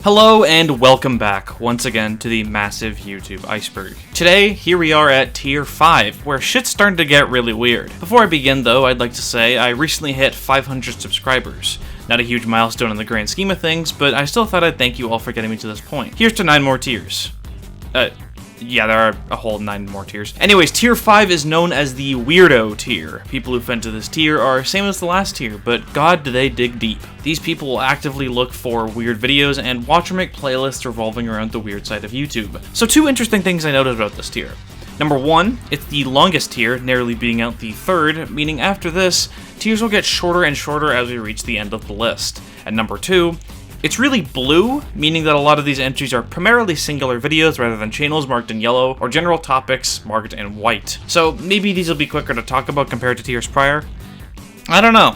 Hello and welcome back once again to the massive YouTube iceberg. Today, here we are at Tier 5, where shit's starting to get really weird. Before I begin though, I'd like to say I recently hit 500 subscribers. Not a huge milestone in the grand scheme of things, but I still thought I'd thank you all for getting me to this point. Here's to 9 more tiers. Yeah, there are a whole 9 more tiers. Anyways, Tier 5 is known as the Weirdo tier. People who fell into this tier are same as the last tier, but god do they dig deep. These people will actively look for weird videos and watch or make playlists revolving around the weird side of YouTube. So 2 interesting things I noticed about this tier. Number 1, it's the longest tier, narrowly beating out the 3rd, meaning after this, tiers will get shorter and shorter as we reach the end of the list. And number 2, it's really blue, meaning that a lot of these entries are primarily singular videos rather than channels marked in yellow, or general topics marked in white. So maybe these will be quicker to talk about compared to tiers prior? I don't know.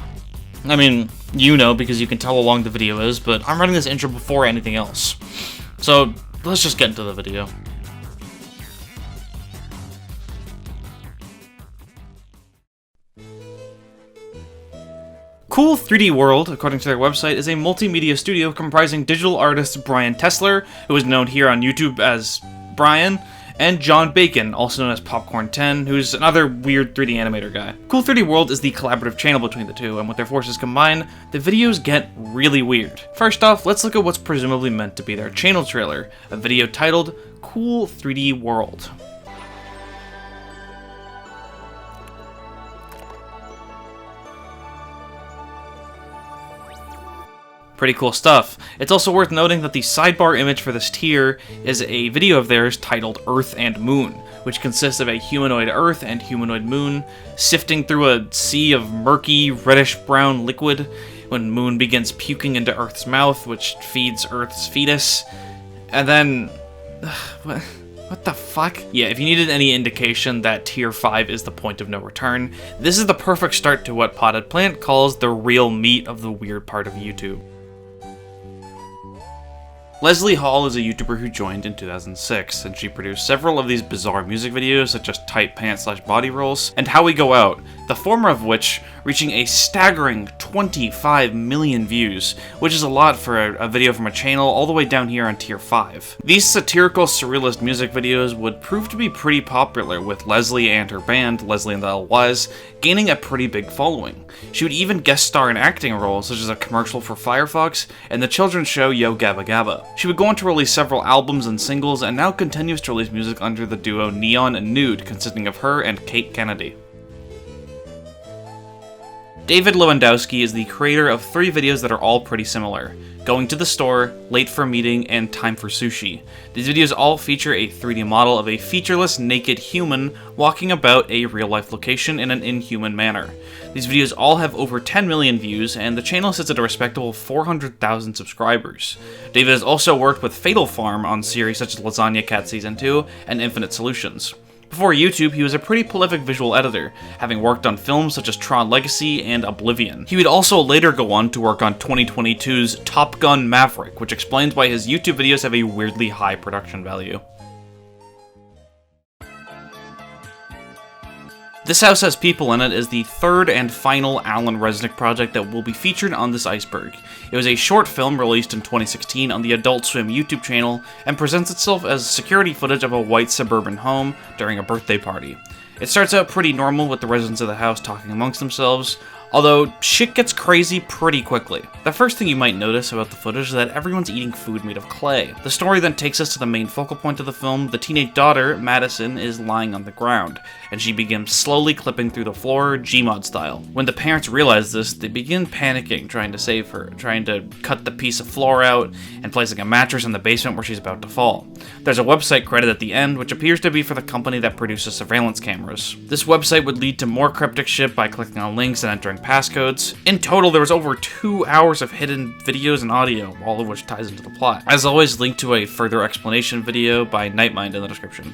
I mean, you know because you can tell how long the video is, but I'm running this intro before anything else. So let's just get into the video. Cool 3D World, according to their website, is a multimedia studio comprising digital artist Brian Tesler, who is known here on YouTube as Brian, and John Bacon, also known as Popcorn10, who's another weird 3D animator guy. Cool 3D World is the collaborative channel between the two, and with their forces combined, the videos get really weird. First off, let's look at what's presumably meant to be their channel trailer, a video titled Cool 3D World. Pretty cool stuff. It's also worth noting that the sidebar image for this tier is a video of theirs titled Earth and Moon, which consists of a humanoid Earth and humanoid Moon sifting through a sea of murky, reddish-brown liquid when Moon begins puking into Earth's mouth, which feeds Earth's fetus. And then... What the fuck? Yeah, if you needed any indication that Tier 5 is the point of no return, this is the perfect start to what Potted Plant calls the real meat of the weird part of YouTube. Leslie Hall is a YouTuber who joined in 2006, and she produced several of these bizarre music videos such as Tight Pants / Body Rolls, and How We Go Out, the former of which reaching a staggering 25 million views, which is a lot for a video from a channel all the way down here on Tier 5. These satirical surrealist music videos would prove to be pretty popular, with Leslie and her band, Leslie and the LYs, gaining a pretty big following. She would even guest star in acting roles such as a commercial for Firefox and the children's show Yo Gabba Gabba. She would go on to release several albums and singles, and now continues to release music under the duo Neon and Nude, consisting of her and Kate Kennedy. David Lewandowski is the creator of 3 videos that are all pretty similar: Going to the Store, Late for a Meeting, and Time for Sushi. These videos all feature a 3D model of a featureless naked human walking about a real-life location in an inhuman manner. These videos all have over 10 million views, and the channel sits at a respectable 400,000 subscribers. David has also worked with Fatal Farm on series such as Lasagna Cat Season 2 and Infinite Solutions. Before YouTube, he was a pretty prolific visual editor, having worked on films such as Tron Legacy and Oblivion. He would also later go on to work on 2022's Top Gun Maverick, which explains why his YouTube videos have a weirdly high production value. This House Has People in It is the 3rd and final Alan Resnick project that will be featured on this iceberg. It was a short film released in 2016 on the Adult Swim YouTube channel and presents itself as security footage of a white suburban home during a birthday party. It starts out pretty normal with the residents of the house talking amongst themselves, although shit gets crazy pretty quickly. The first thing you might notice about the footage is that everyone's eating food made of clay. The story then takes us to the main focal point of the film. The teenage daughter, Madison, is lying on the ground, and she begins slowly clipping through the floor, Gmod style. When the parents realize this, they begin panicking, trying to save her, trying to cut the piece of floor out, and placing a mattress in the basement where she's about to fall. There's a website credit at the end, which appears to be for the company that produces surveillance cameras. This website would lead to more cryptic shit by clicking on links and entering passcodes. In total, there was over 2 hours of hidden videos and audio, all of which ties into the plot. As always, link to a further explanation video by Nightmind in the description.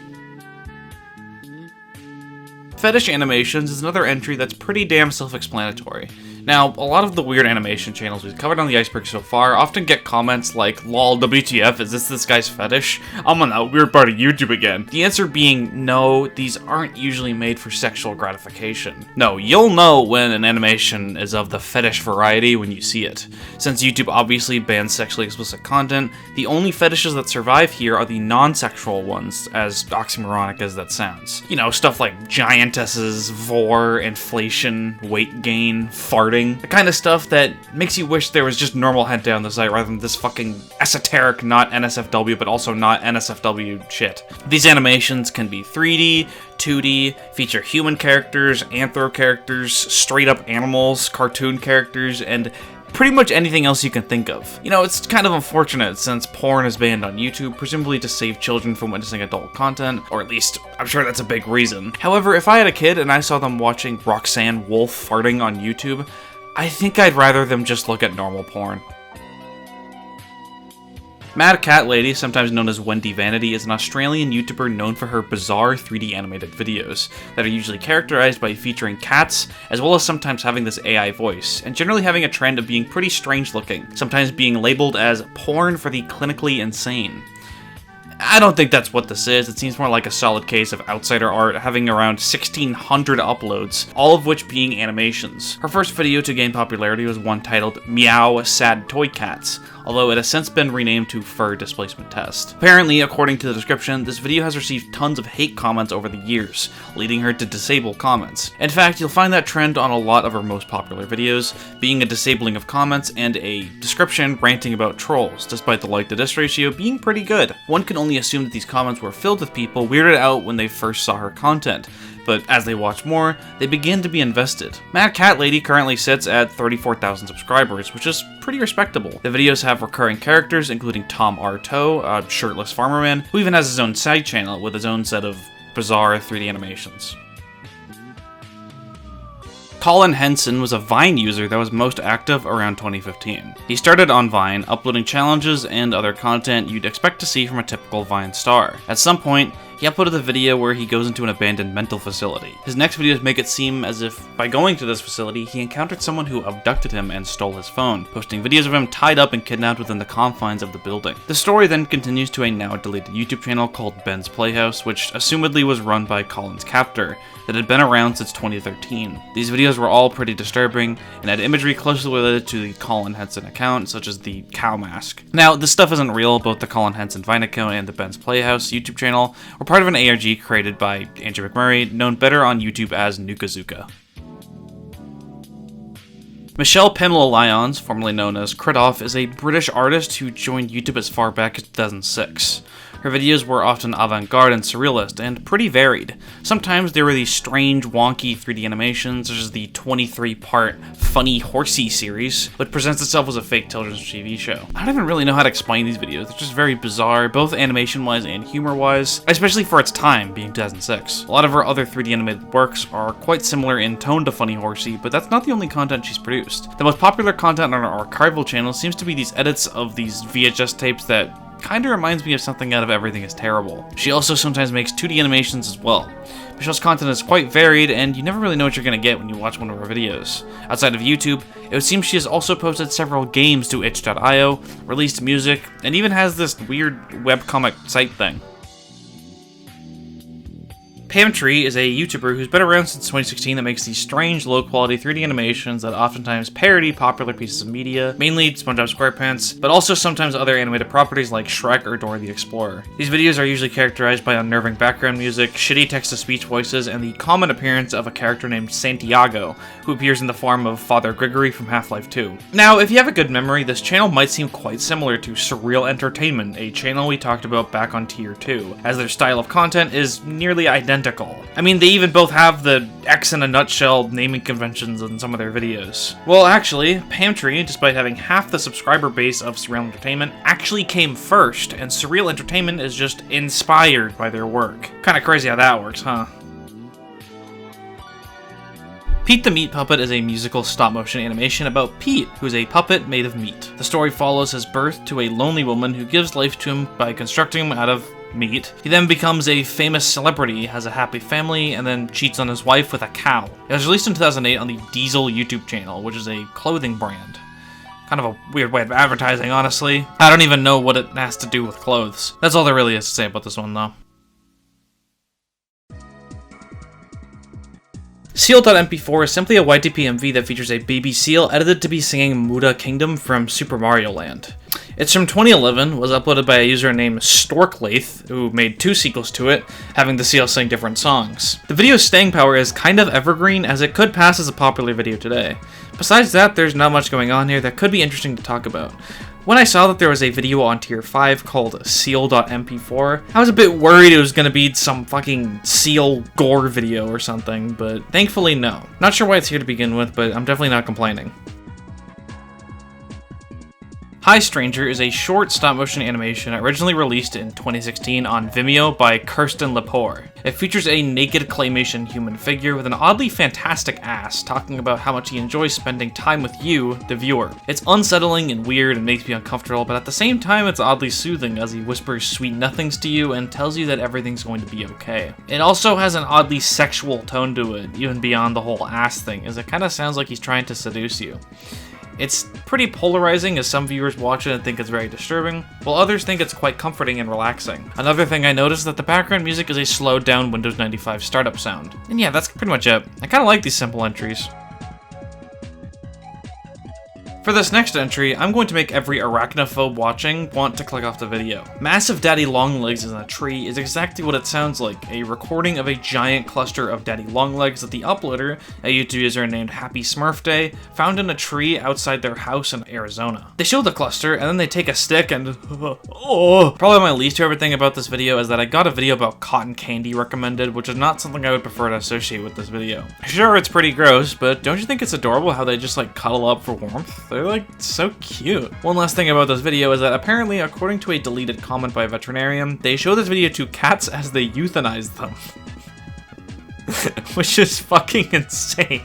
Fetish Animations is another entry that's pretty damn self-explanatory. Now, a lot of the weird animation channels we've covered on the Iceberg so far often get comments like, "Lol, WTF, is this guy's fetish? I'm on that weird part of YouTube again." The answer being, no, these aren't usually made for sexual gratification. No, you'll know when an animation is of the fetish variety when you see it. Since YouTube obviously bans sexually explicit content, the only fetishes that survive here are the non-sexual ones, as oxymoronic as that sounds. You know, stuff like giantesses, vor, inflation, weight gain, farting. The kind of stuff that makes you wish there was just normal hentai on the site rather than this fucking esoteric, not NSFW, but also not NSFW shit. These animations can be 3D, 2D, feature human characters, anthro characters, straight up animals, cartoon characters, and pretty much anything else you can think of. You know, it's kind of unfortunate since porn is banned on YouTube, presumably to save children from witnessing adult content, or at least, I'm sure that's a big reason. However, if I had a kid and I saw them watching Roxanne Wolf farting on YouTube, I think I'd rather them just look at normal porn. Mad Cat Lady, sometimes known as Wendy Vanity, is an Australian YouTuber known for her bizarre 3D animated videos that are usually characterized by featuring cats, as well as sometimes having this AI voice, and generally having a trend of being pretty strange looking, sometimes being labeled as porn for the clinically insane. I don't think that's what this is. It seems more like a solid case of outsider art, having around 1,600 uploads, all of which being animations. Her first video to gain popularity was one titled Meow Sad Toy Cats, although it has since been renamed to Fur Displacement Test. Apparently, according to the description, this video has received tons of hate comments over the years, leading her to disable comments. In fact, you'll find that trend on a lot of her most popular videos, being a disabling of comments and a description ranting about trolls, despite the like-to-dis ratio being pretty good. One can only assume that these comments were filled with people weirded out when they first saw her content, but as they watch more, they begin to be invested. Mad Cat Lady currently sits at 34,000 subscribers, which is pretty respectable. The videos have recurring characters, including Tom Arto, a shirtless farmer man, who even has his own side channel with his own set of bizarre 3D animations. Colin Henson was a Vine user that was most active around 2015. He started on Vine, uploading challenges and other content you'd expect to see from a typical Vine star. At some point, he uploaded a video where he goes into an abandoned mental facility. His next videos make it seem as if, by going to this facility, he encountered someone who abducted him and stole his phone, posting videos of him tied up and kidnapped within the confines of the building. The story then continues to a now-deleted YouTube channel called Ben's Playhouse, which assumedly was run by Colin's captor, that had been around since 2013. These videos were all pretty disturbing, and had imagery closely related to the Colin Henson account, such as the cow mask. Now, this stuff isn't real. Both the Colin Henson Vine account and the Ben's Playhouse YouTube channel were part of an ARG created by Andrew McMurray, known better on YouTube as Nukazuka. Michelle Pamela Lyons, formerly known as Kritoff, is a British artist who joined YouTube as far back as 2006. Her videos were often avant-garde and surrealist, and pretty varied. Sometimes there were these strange, wonky 3D animations, such as the 23-part Funny Horsey series, which presents itself as a fake children's TV show. I don't even really know how to explain these videos. They're just very bizarre, both animation-wise and humor-wise, especially for its time, being 2006. A lot of her other 3D animated works are quite similar in tone to Funny Horsey, but that's not the only content she's produced. The most popular content on her archival channel seems to be these edits of these VHS tapes that kinda reminds me of something out of Everything is Terrible. She also sometimes makes 2D animations as well. Michelle's content is quite varied, and you never really know what you're gonna get when you watch one of her videos. Outside of YouTube, it would seem she has also posted several games to itch.io, released music, and even has this weird webcomic site thing. Pamtree is a YouTuber who's been around since 2016 that makes these strange, low-quality 3D animations that oftentimes parody popular pieces of media, mainly SpongeBob SquarePants, but also sometimes other animated properties like Shrek or Dora the Explorer. These videos are usually characterized by unnerving background music, shitty text-to-speech voices, and the common appearance of a character named Santiago, who appears in the form of Father Gregory from Half-Life 2. Now, if you have a good memory, this channel might seem quite similar to Surreal Entertainment, a channel we talked about back on Tier 2, as their style of content is nearly identical. I mean, they even both have the X in a nutshell naming conventions in some of their videos. Well, actually, Pamtree, despite having half the subscriber base of Surreal Entertainment, actually came first, and Surreal Entertainment is just inspired by their work. Kinda crazy how that works, huh? Pete the Meat Puppet is a musical stop-motion animation about Pete, who is a puppet made of meat. The story follows his birth to a lonely woman who gives life to him by constructing him out of meet. He then becomes a famous celebrity, has a happy family, and then cheats on his wife with a cow. It was released in 2008 on the Diesel YouTube channel, which is a clothing brand. Kind of a weird way of advertising, honestly. I don't even know what it has to do with clothes. That's all there really is to say about this one, though. Seal.mp4 is simply a YTP MV that features a baby seal edited to be singing Muda Kingdom from Super Mario Land. It's from 2011, was uploaded by a user named Storklaith, who made 2 sequels to it, having the seal sing different songs. The video's staying power is kind of evergreen, as it could pass as a popular video today. Besides that, there's not much going on here that could be interesting to talk about. When I saw that there was a video on tier 5 called Seal.mp4, I was a bit worried it was gonna be some fucking seal gore video or something, but thankfully no. Not sure why it's here to begin with, but I'm definitely not complaining. Hi Stranger is a short stop-motion animation originally released in 2016 on Vimeo by Kirsten Lepore. It features a naked claymation human figure with an oddly fantastic ass talking about how much he enjoys spending time with you, the viewer. It's unsettling and weird and makes me uncomfortable, but at the same time it's oddly soothing as he whispers sweet nothings to you and tells you that everything's going to be okay. It also has an oddly sexual tone to it, even beyond the whole ass thing, as it kind of sounds like he's trying to seduce you. It's pretty polarizing, as some viewers watch it and think it's very disturbing, while others think it's quite comforting and relaxing. Another thing I noticed is that the background music is a slowed down Windows 95 startup sound. And yeah, that's pretty much it. I kinda like these simple entries. For this next entry, I'm going to make every arachnophobe watching want to click off the video. Massive Daddy Longlegs in a tree is exactly what it sounds like, a recording of a giant cluster of daddy longlegs that the uploader, a YouTube user named Happy Smurf Day, found in a tree outside their house in Arizona. They show the cluster, and then they take a stick and Probably my least favorite thing about this video is that I got a video about cotton candy recommended, which is not something I would prefer to associate with this video. Sure, it's pretty gross, but don't you think it's adorable how they just like cuddle up for warmth? They're like so cute. One last thing about this video is that apparently, according to a deleted comment by a veterinarian, they show this video to cats as they euthanize them. Which is fucking insane.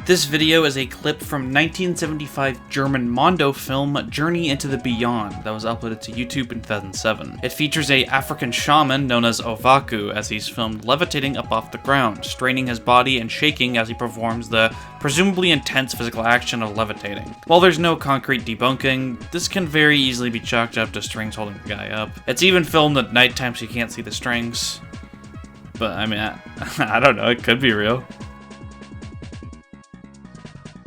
This video is a clip from 1975 German Mondo film Journey into the Beyond that was uploaded to YouTube in 2007. It features a African shaman known as Ovaku as he's filmed levitating up off the ground, straining his body and shaking as he performs the presumably intense physical action of levitating. While there's no concrete debunking, this can very easily be chalked up to strings holding the guy up. It's even filmed at nighttime so you can't see the strings. But I mean, I don't know, it could be real.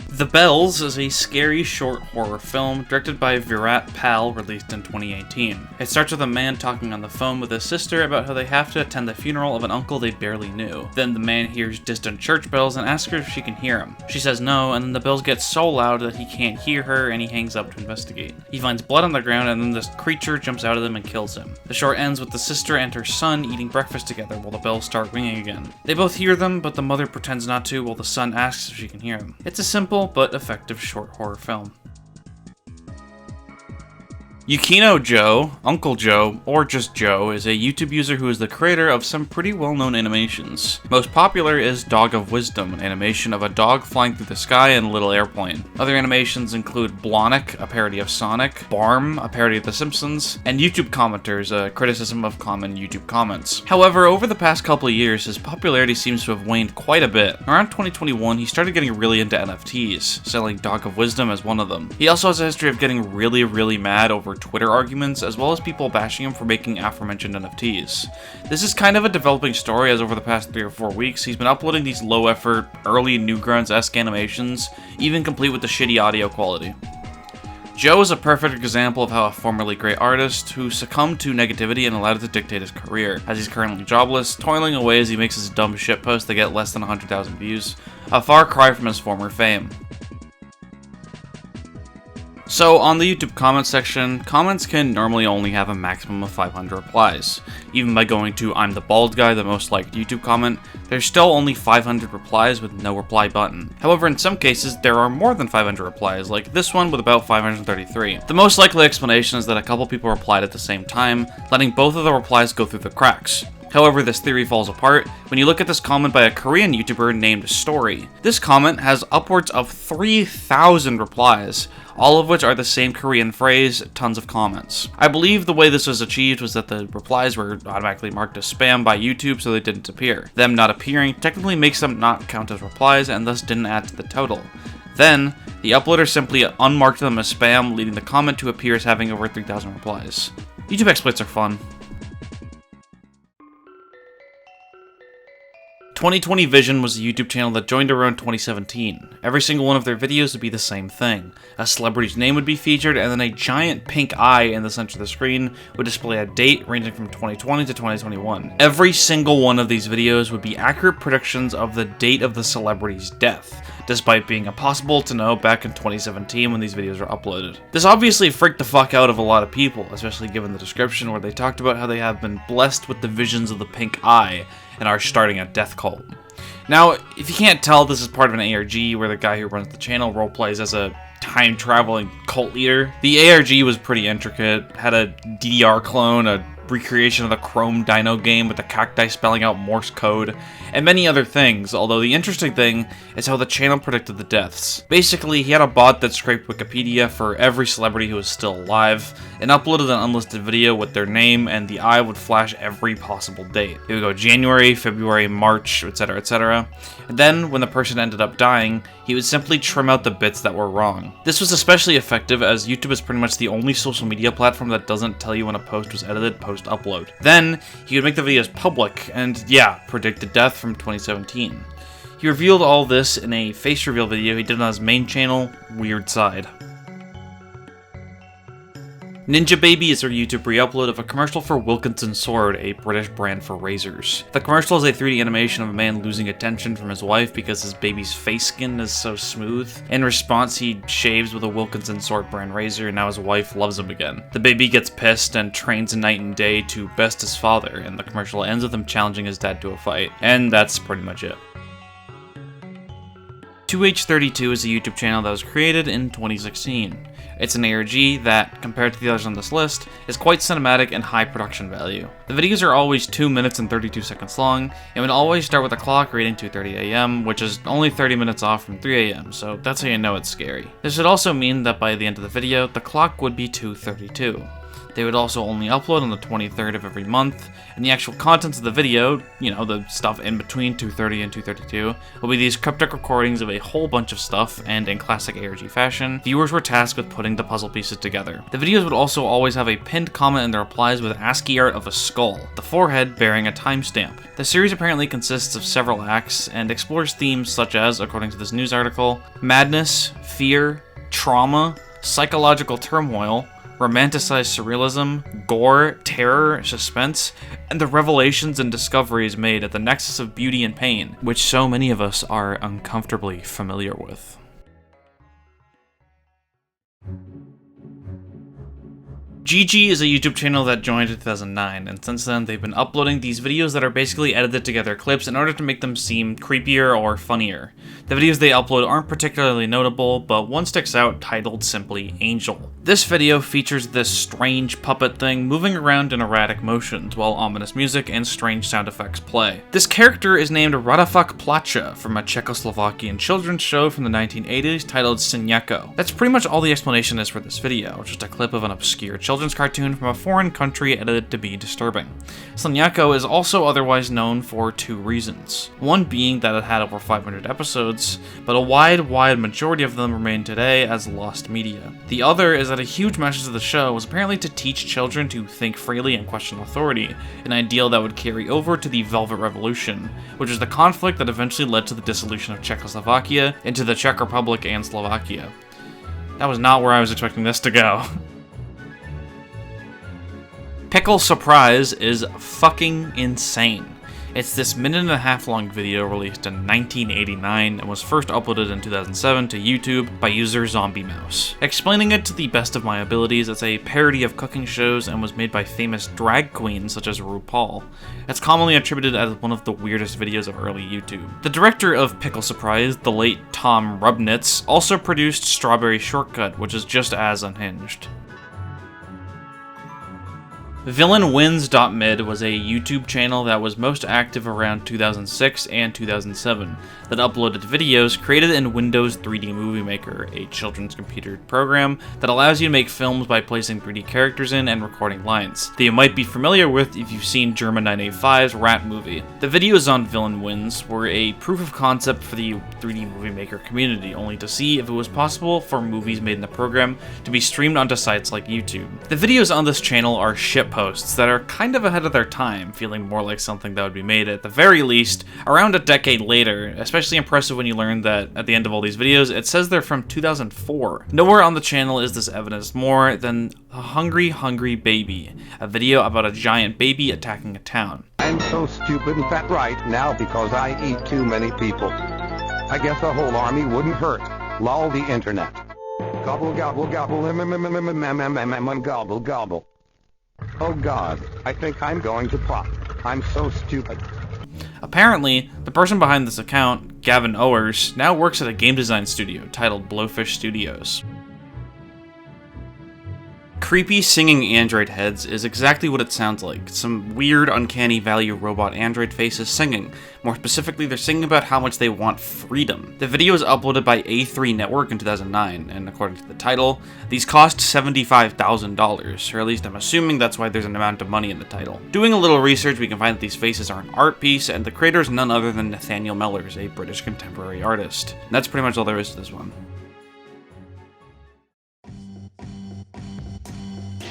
The Bells is a scary short horror film directed by Virat Pal, released in 2018. It starts with a man talking on the phone with his sister about how they have to attend the funeral of an uncle they barely knew. Then the man hears distant church bells and asks her if she can hear him. She says no, and then the bells get so loud that he can't hear her and he hangs up to investigate. He finds blood on the ground and then this creature jumps out of them and kills him. The short ends with the sister and her son eating breakfast together while the bells start ringing again. They both hear them, but the mother pretends not to while the son asks if she can hear him. It's a simple but effective short horror film. Yukino Joe, Uncle Joe, or just Joe, is a YouTube user who is the creator of some pretty well-known animations. Most popular is Dog of Wisdom, an animation of a dog flying through the sky in a little airplane. Other animations include Blonic, a parody of Sonic, Barm, a parody of The Simpsons, and YouTube Commenters, a criticism of common YouTube comments. However, over the past couple of years, his popularity seems to have waned quite a bit. Around 2021, he started getting really into NFTs, selling Dog of Wisdom as one of them. He also has a history of getting really mad over Twitter arguments, as well as people bashing him for making aforementioned NFTs. This is kind of a developing story, as over the past 3 or 4 weeks, he's been uploading these low-effort, early Newgrounds-esque animations, even complete with the shitty audio quality. Joe is a perfect example of how a formerly great artist, who succumbed to negativity and allowed it to dictate his career, as he's currently jobless, toiling away as he makes his dumb shitposts that get less than 100,000 views, a far cry from his former fame. So, on the YouTube comments section, comments can normally only have a maximum of 500 replies. Even by going to I'm the Bald Guy, the most liked YouTube comment, there's still only 500 replies with no reply button. However, in some cases, there are more than 500 replies, like this one with about 533. The most likely explanation is that a couple people replied at the same time, letting both of the replies go through the cracks. However, this theory falls apart when you look at this comment by a Korean YouTuber named Story. This comment has upwards of 3,000 replies, all of which are the same Korean phrase, tons of comments. I believe the way this was achieved was that the replies were automatically marked as spam by YouTube so they didn't appear. Them not appearing technically makes them not count as replies and thus didn't add to the total. Then, the uploader simply unmarked them as spam, leading the comment to appear as having over 3,000 replies. YouTube exploits are fun. 2020 Vision was a YouTube channel that joined around 2017. Every single one of their videos would be the same thing. A celebrity's name would be featured, and then a giant pink eye in the center of the screen would display a date ranging from 2020 to 2021. Every single one of these videos would be accurate predictions of the date of the celebrity's death, despite being impossible to know back in 2017 when these videos were uploaded. This obviously freaked the fuck out of a lot of people, especially given the description where they talked about how they have been blessed with the visions of the pink eye and are starting a death cult. Now, if you can't tell, this is part of an ARG where the guy who runs the channel roleplays as a time-traveling cult leader. The ARG was pretty intricate, had a DDR clone, a recreation of the Chrome Dino game with the cacti spelling out Morse code, and many other things, although the interesting thing is how the channel predicted the deaths. Basically, he had a bot that scraped Wikipedia for every celebrity who was still alive, and uploaded an unlisted video with their name, and the eye would flash every possible date. It would go January, February, March, etc, etc. And then, when the person ended up dying, he would simply trim out the bits that were wrong. This was especially effective as YouTube is pretty much the only social media platform that doesn't tell you when a post was edited post-upload. Then, he would make the videos public, and yeah, predict the death from 2017. He revealed all this in a face reveal video he did on his main channel, Weird Side. Ninja Baby is a YouTube re-upload of a commercial for Wilkinson Sword, a British brand for razors. The commercial is a 3D animation of a man losing attention from his wife because his baby's face skin is so smooth. In response, he shaves with a Wilkinson Sword brand razor, and now his wife loves him again. The baby gets pissed and trains night and day to best his father, and the commercial ends with him challenging his dad to a fight. And that's pretty much it. 2H32 is a YouTube channel that was created in 2016. It's an ARG that, compared to the others on this list, is quite cinematic and high production value. The videos are always 2 minutes and 32 seconds long, and would always start with a clock reading 2:30 AM, which is only 30 minutes off from 3 AM, so that's how you know it's scary. This would also mean that by the end of the video, the clock would be 2:32. They would also only upload on the 23rd of every month, and the actual contents of the video, you know, the stuff in between 2:30 and 2:32, will be these cryptic recordings of a whole bunch of stuff, and in classic ARG fashion, viewers were tasked with putting the puzzle pieces together. The videos would also always have a pinned comment in the replies with ASCII art of a skull, the forehead bearing a timestamp. The series apparently consists of several acts, and explores themes such as, according to this news article, madness, fear, trauma, psychological turmoil, romanticized surrealism, gore, terror, suspense, and the revelations and discoveries made at the nexus of beauty and pain, which so many of us are uncomfortably familiar with. Gigi is a YouTube channel that joined in 2009, and since then they've been uploading these videos that are basically edited together clips in order to make them seem creepier or funnier. The videos they upload aren't particularly notable, but one sticks out titled simply Angel. This video features this strange puppet thing moving around in erratic motions while ominous music and strange sound effects play. This character is named Radafak Placha from a Czechoslovakian children's show from the 1980s titled Syniako. That's pretty much all the explanation is for this video, just a clip of an obscure children's cartoon from a foreign country edited to be disturbing. Syniako is also otherwise known for two reasons. One being that it had over 500 episodes, but a wide majority of them remain today as lost media. The other is that a huge message of the show was apparently to teach children to think freely and question authority, an ideal that would carry over to the Velvet Revolution, which is the conflict that eventually led to the dissolution of Czechoslovakia into the Czech Republic and Slovakia. That was not where I was expecting this to go. Pickle Surprise is fucking insane. It's this 1.5 minute long video released in 1989 and was first uploaded in 2007 to YouTube by user Zombie Mouse. Explaining it to the best of my abilities, it's a parody of cooking shows and was made by famous drag queens such as RuPaul. It's commonly attributed as one of the weirdest videos of early YouTube. The director of Pickle Surprise, the late Tom Rubnitz, also produced Strawberry Shortcut, which is just as unhinged. VillainWins.mid was a YouTube channel that was most active around 2006 and 2007 that uploaded videos created in Windows 3D Movie Maker, a children's computer program that allows you to make films by placing 3D characters in and recording lines that you might be familiar with if you've seen German 985's Rat movie. The videos on VillainWins were a proof of concept for the 3D Movie Maker community, only to see if it was possible for movies made in the program to be streamed onto sites like YouTube. The videos on this channel are shitposts that are kind of ahead of their time, feeling more like something that would be made at the very least around a decade later, especially impressive when you learn that at the end of all these videos it says they're from 2004. Nowhere on the channel is this evidence more than A Hungry Hungry Baby, a video about a giant baby attacking a town. I'm so stupid and fat right now because I eat too many people. I guess a whole army wouldn't hurt. Lol the internet. Gobble gobble gobble gobble gobble. Oh god, I think I'm going to pop. I'm so stupid. Apparently, the person behind this account, Gavin Owers, now works at a game design studio titled Blowfish Studios. Creepy singing android heads is exactly what it sounds like. Some weird, uncanny valley robot android faces singing. More specifically, they're singing about how much they want freedom. The video was uploaded by A3 Network in 2009, and according to the title, these cost $75,000, or at least I'm assuming that's why there's an amount of money in the title. Doing a little research, we can find that these faces are an art piece, and the creator is none other than Nathaniel Mellors, a British contemporary artist. And that's pretty much all there is to this one.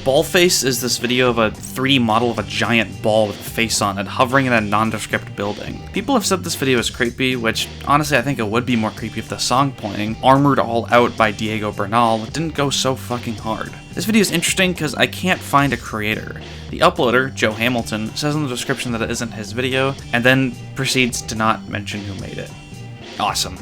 Ballface is this video of a 3D model of a giant ball with a face on it hovering in a nondescript building. People have said this video is creepy, which honestly I think it would be more creepy if the song playing, Armored All Out by Diego Bernal, didn't go so fucking hard. This video is interesting because I can't find a creator. The uploader, Joe Hamilton, says in the description that it isn't his video, and then proceeds to not mention who made it. Awesome.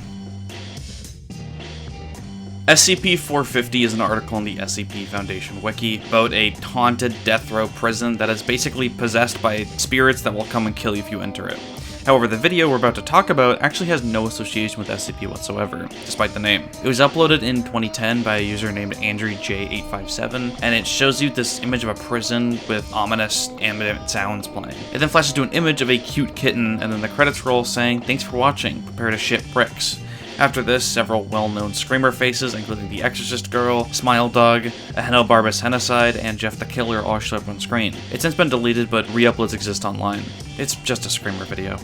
SCP-450 is an article in the SCP Foundation wiki about a haunted death row prison that is basically possessed by spirits that will come and kill you if you enter it. However, the video we're about to talk about actually has no association with SCP whatsoever, despite the name. It was uploaded in 2010 by a user named AndrewJ857, and it shows you this image of a prison with ominous ambient sounds playing. It then flashes to an image of a cute kitten, and then the credits roll saying, "Thanks for watching, prepare to shit bricks." After this, several well-known screamer faces, including the Exorcist Girl, Smile Dog, Hanna-Barbera's Henocide, and Jeff the Killer all show up on screen. It's since been deleted, but re-uploads exist online. It's just a screamer video.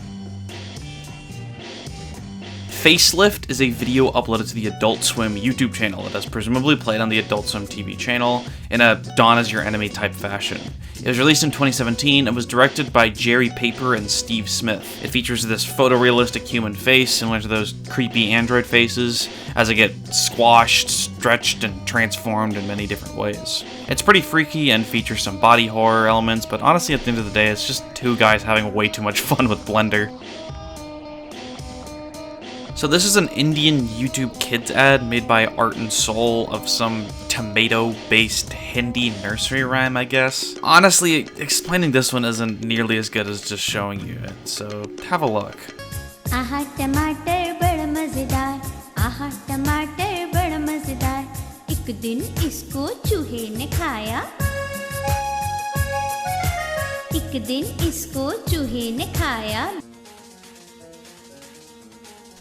Facelift is a video uploaded to the Adult Swim YouTube channel that is presumably played on the Adult Swim TV channel in a Dawn is Your Enemy type fashion. It was released in 2017 and was directed by Jerry Paper and Steve Smith. It features this photorealistic human face similar to those creepy android faces as they get squashed, stretched, and transformed in many different ways. It's pretty freaky and features some body horror elements, but honestly at the end of the day it's just two guys having way too much fun with Blender. So this is an Indian YouTube kids ad made by Art and Soul of some tomato-based Hindi nursery rhyme, I guess. Honestly, explaining this one isn't nearly as good as just showing you it, so have a look. आहा टमाटर बड़ा मजेदार, आहा टमाटर बड़ा मजेदार, एक दिन इसको चूहे ने खाया, एक दिन इसको चूहे ने खाया.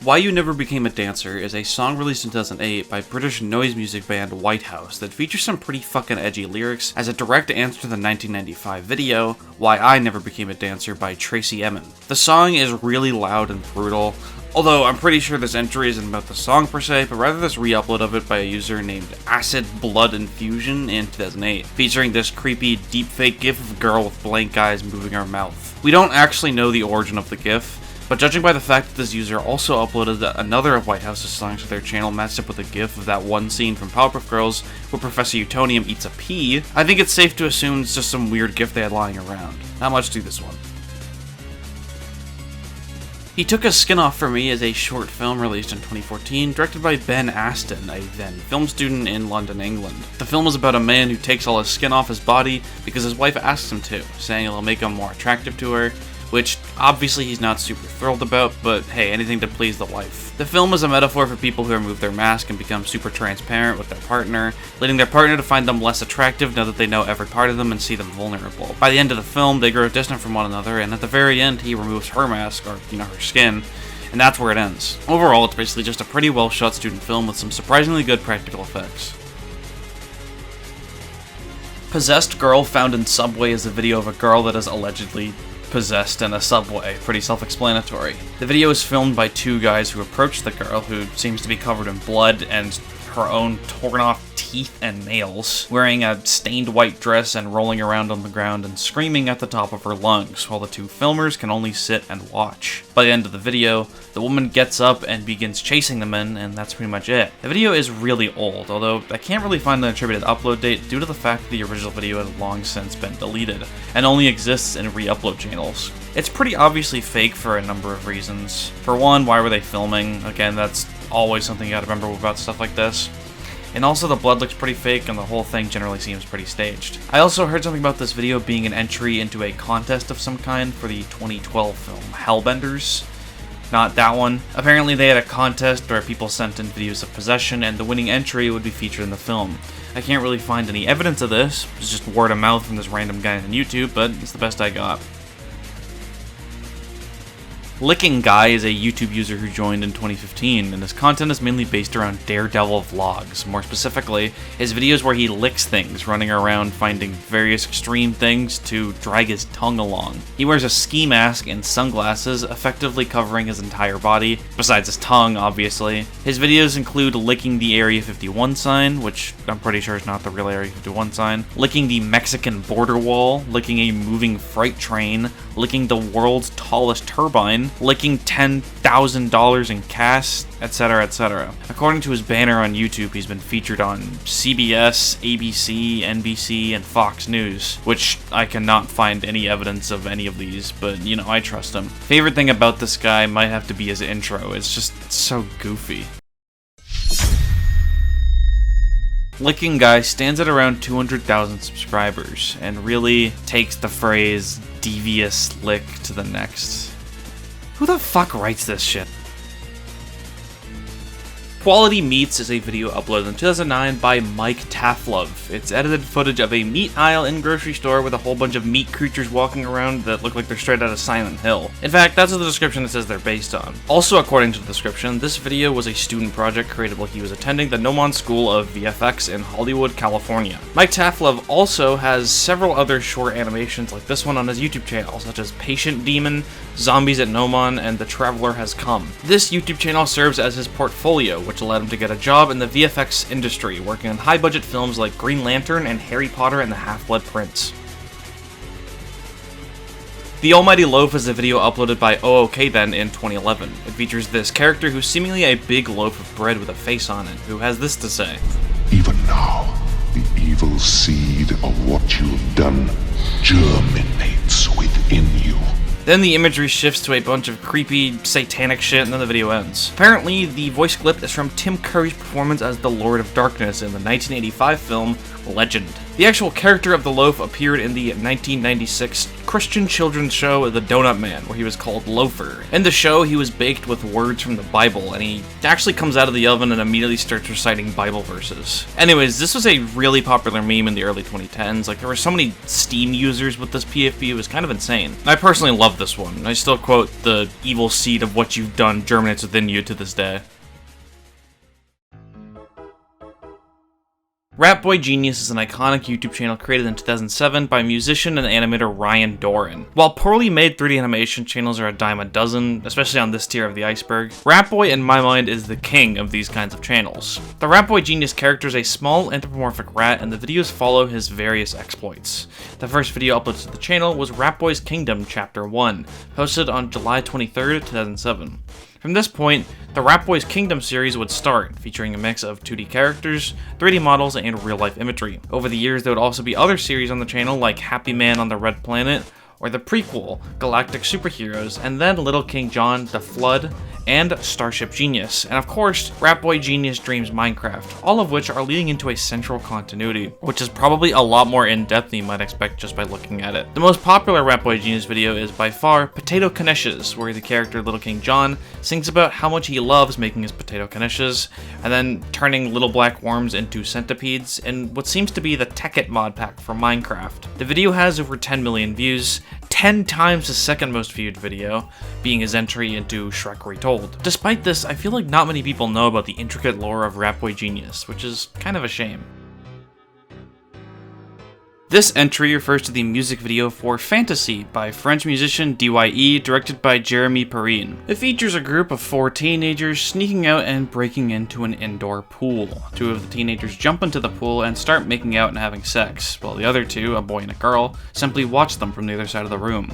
Why You Never Became a Dancer is a song released in 2008 by British noise music band White House that features some pretty fucking edgy lyrics as a direct answer to the 1995 video Why I Never Became a Dancer by Tracy Emin. The song is really loud and brutal, although I'm pretty sure this entry isn't about the song per se, but rather this re-upload of it by a user named Acid Blood Infusion in 2008, featuring this creepy deepfake gif of a girl with blank eyes moving her mouth. We don't actually know the origin of the gif, but judging by the fact that this user also uploaded another of White House's songs to their channel matched up with a gif of that one scene from Powerpuff Girls where Professor Utonium eats a pea, I think it's safe to assume it's just some weird gif they had lying around. Not much to this one. He Took His Skin Off For Me is a short film released in 2014, directed by Ben Aston, a then film student in London, England. The film is about a man who takes all his skin off his body because his wife asks him to, saying it'll make him more attractive to her, which obviously he's not super thrilled about, but hey, anything to please the wife. The film is a metaphor for people who remove their mask and become super transparent with their partner, leading their partner to find them less attractive now that they know every part of them and see them vulnerable. By the end of the film, they grow distant from one another, and at the very end, he removes her mask, or, her skin, and that's where it ends. Overall, it's basically just a pretty well shot student film with some surprisingly good practical effects. Possessed Girl Found in Subway is a video of a girl that is allegedly possessed in a subway. Pretty self-explanatory. The video is filmed by two guys who approach the girl, who seems to be covered in blood and her own torn off teeth and nails, wearing a stained white dress and rolling around on the ground and screaming at the top of her lungs, while the two filmers can only sit and watch. By the end of the video, the woman gets up and begins chasing the men, and that's pretty much it. The video is really old, although I can't really find an attributed upload date due to the fact that the original video has long since been deleted, and only exists in re-upload channels. It's pretty obviously fake for a number of reasons. For one, why were they filming? Again, that's always something you gotta remember about stuff like this. And also the blood looks pretty fake and the whole thing generally seems pretty staged. I also heard something about this video being an entry into a contest of some kind for the 2012 film Hellbenders. Not that one. Apparently they had a contest where people sent in videos of possession and the winning entry would be featured in the film. I can't really find any evidence of this, it's just word of mouth from this random guy on YouTube, but it's the best I got. Licking Guy is a YouTube user who joined in 2015, and his content is mainly based around Daredevil vlogs. More specifically, his videos where he licks things, running around finding various extreme things to drag his tongue along. He wears a ski mask and sunglasses, effectively covering his entire body, besides his tongue, obviously. His videos include licking the Area 51 sign, which I'm pretty sure is not the real Area 51 sign, licking the Mexican border wall, licking a moving freight train, licking the world's tallest turbine, licking $10,000 in cash, etc., etc. According to his banner on YouTube, he's been featured on CBS, ABC, NBC, and Fox News, which I cannot find any evidence of any of these, but I trust him. Favorite thing about this guy might have to be his intro. It's just so goofy. Licking Guy stands at around 200,000 subscribers and really takes the phrase devious lick to the next. Who the fuck writes this shit? Quality Meats is a video uploaded in 2009 by Mike Taflove. It's edited footage of a meat aisle in a grocery store with a whole bunch of meat creatures walking around that look like they're straight out of Silent Hill. In fact, that's what the description it says they're based on. Also, according to the description, this video was a student project created while he was attending the Nomon School of VFX in Hollywood, California. Mike Taflove also has several other short animations like this one on his YouTube channel, such as Patient Demon, Zombies at Nomon, and The Traveler Has Come. This YouTube channel serves as his portfolio, which allowed him to get a job in the VFX industry, working on high-budget films like Green Lantern and Harry Potter and the Half-Blood Prince. The Almighty Loaf is a video uploaded by OOK Then in 2011. It features this character who's seemingly a big loaf of bread with a face on it, who has this to say. Even now, the evil seed of what you've done germinates within you. Then the imagery shifts to a bunch of creepy, satanic shit, and then the video ends. Apparently, the voice clip is from Tim Curry's performance as the Lord of Darkness in the 1985 film Legend. The actual character of the loaf appeared in the 1996 Christian children's show The Donut Man, where he was called Loafer. In the show, he was baked with words from the Bible, and he actually comes out of the oven and immediately starts reciting Bible verses. Anyways, this was a really popular meme in the early 2010s. Like, there were so many Steam users with this PFP, it was kind of insane. I personally love this one. I still quote, "The evil seed of what you've done germinates within you" to this day. Ratboy Genius is an iconic YouTube channel created in 2007 by musician and animator Ryan Doran. While poorly made 3D animation channels are a dime a dozen, especially on this tier of the Iceberg, Ratboy in my mind is the king of these kinds of channels. The Ratboy Genius character is a small anthropomorphic rat, and the videos follow his various exploits. The first video uploaded to the channel was Ratboy's Kingdom Chapter 1, posted on July 23rd, 2007. From this point, the Ratboy's Kingdom series would start, featuring a mix of 2D characters, 3D models, and real-life imagery. Over the years, there would also be other series on the channel like Happy Man on the Red Planet, or the prequel, Galactic Superheroes, and then Little King John, The Flood, and Starship Genius, and of course, Rat Boy Genius Dreams Minecraft, all of which are leading into a central continuity, which is probably a lot more in-depth than you might expect just by looking at it. The most popular Rat Boy Genius video is by far Potato Knishes, where the character Little King John sings about how much he loves making his potato knishes, and then turning little black worms into centipedes in what seems to be the Tekkit mod pack for Minecraft. The video has over 10 million views, 10 times the second most viewed video, being his entry into Shrek Retold. Despite this, I feel like not many people know about the intricate lore of Rat Boy Genius, which is kind of a shame. This entry refers to the music video for Fantasy by French musician DYE, directed by Jeremy Perrine. It features a group of 4 teenagers sneaking out and breaking into an indoor pool. 2 of the teenagers jump into the pool and start making out and having sex, while the other 2, a boy and a girl, simply watch them from the other side of the room.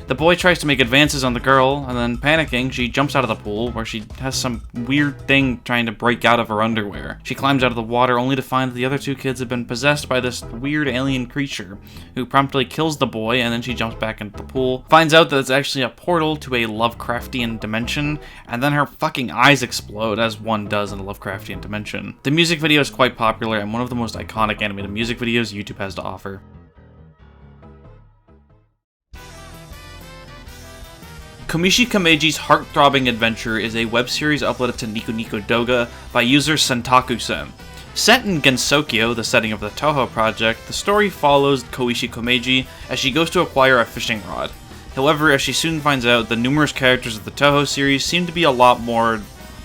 The boy tries to make advances on the girl, and then panicking, she jumps out of the pool, where she has some weird thing trying to break out of her underwear. She climbs out of the water only to find that the other 2 kids have been possessed by this weird alien creature, who promptly kills the boy, and then she jumps back into the pool, finds out that it's actually a portal to a Lovecraftian dimension, and then her fucking eyes explode, as one does in a Lovecraftian dimension. The music video is quite popular, and one of the most iconic animated music videos YouTube has to offer. Komishi Kameji's Heart-Throbbing Adventure is a web series uploaded to Nico Nico Doga by user Sentaku-sen. Set in Gensokyo, the setting of the Toho project, the story follows Koichi Komeiji as she goes to acquire a fishing rod. However, as she soon finds out, the numerous characters of the Toho series seem to be a lot more,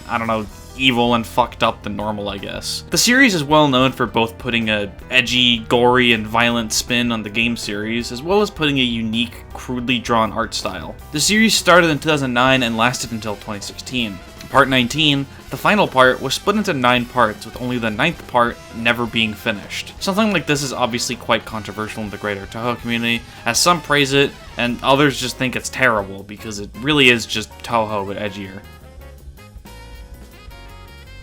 I don't know, evil and fucked up than normal, I guess. The series is well known for both putting a edgy, gory, and violent spin on the game series, as well as putting a unique, crudely drawn art style. The series started in 2009 and lasted until 2016. Part 19, the final part, was split into 9 parts, with only the 9th part never being finished. Something like this is obviously quite controversial in the greater Toho community, as some praise it, and others just think it's terrible, because it really is just Toho but edgier.